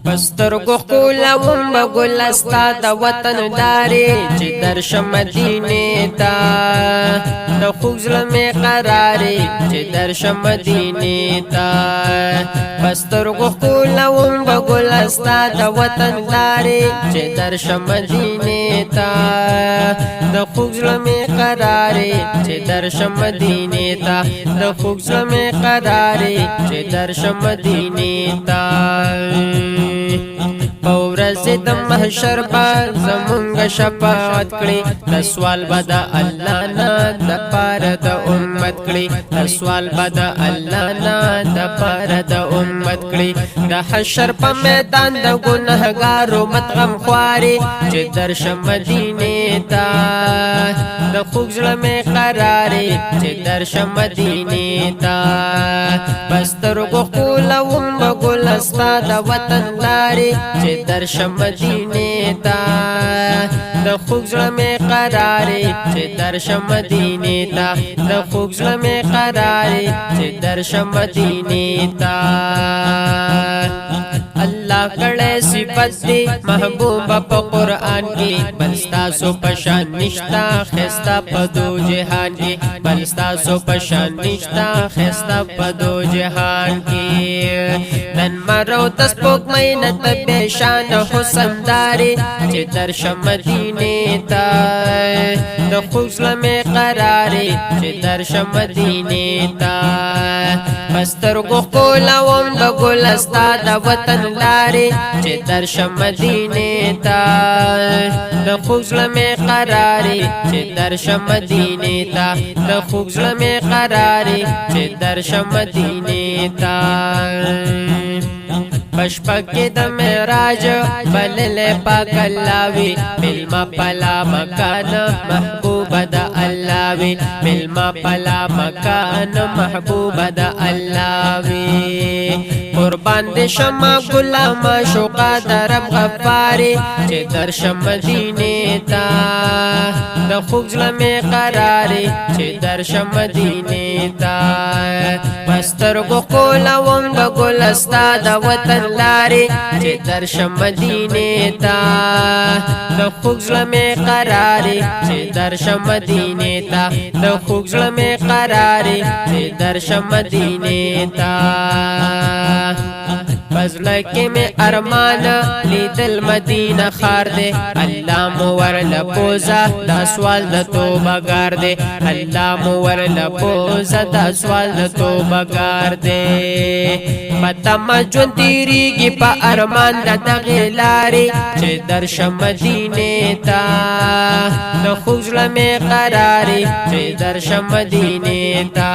پسترګو ښکلوم به ګل ستا د وطن لارې چې درشم مدینې ته د خوږ زړه مې قرارې چې درشم مدینې ته پسترګو ښکلوم به ګل ستا د وطن لارې چې درشم مدینې ته د خوږ زړه مې قرارې چې درشم مدینې ته د خوږ زړه مې قرارې چې درشم مدینې ته پورز د محشر با زمونږ شفاعت کړي د سوال به د الله نه د پاره د امت کړي د سوال به د الله نه د پاره د امت کړي د حشر په میدان د ګنهګارو متغم خواري چې درشم مدینې ته د خوږ زړه مې قرارې چې درشم مدینې ته پسترګو ښکلوم به ګل ستا د وطن لارې چې درشم مدینې ته د خوږ زړه مې قرارې چې درشم مدینې ته د خوږ زړه مې قرارې چې درشم مدینې ته الله کړه صفت دی محبوب په قرآن کې بل ستاسو په شان نشتا خستا په دو جهان کې بل ستاسو په شان نشتا خستا په دو جهان کې نن مرو تسپوک مینه ته به شان حسن داري چې درشم مدینې ته د خوږ زړه مې قرارې چې درشم مدینې ته پسترګو ښکلوم به ګل ستا د وطن لارې چې درشم مدینې ته د خوږ زړه مې قرارې چې درشم مدینې ته د خوږ زړه مې قرارې چې درشم مدینې ته پشپکې د معراج بللې پاک الله وي ملما پلا مکان محبوب د الله وي ملما پلا مکان محبوب د الله وي قربان دې شمع غلام شوقا درب غفاري چې درشم مدینې ته د خوږ زړه مې قرارې چې درشم مدینې ته پسترګو ښکلوم به ګل ستا د وطن لارې چې درشم مدینې ته د خوږ زړه مې قرارې چې درشم مدینې ته د خوږ زړه مې قرارې چې درشم مدینې ته پزړه کې مې ارمان لیدل مدینه ښار دی الله مو ورله پوزه دا سوال د توبه ګار دی الله مو ورله پوزه دا سوال د توبه ګار دی پتما ژوند تیریږي په ارمان د دغې لارې چې درشم مدینې ته د خوږ زړه مې قرارې چې درشم مدینې ته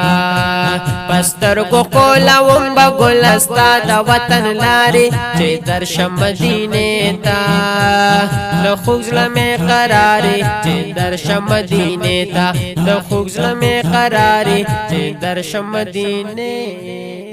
پسترګو ښکلوم به ګل ستا د وطن لارې چې درشم مدینې ته د خوږ زړه مې قرارې چې درشم مدینې ته د خوږ زړه مې قرارې چې درشم مدینې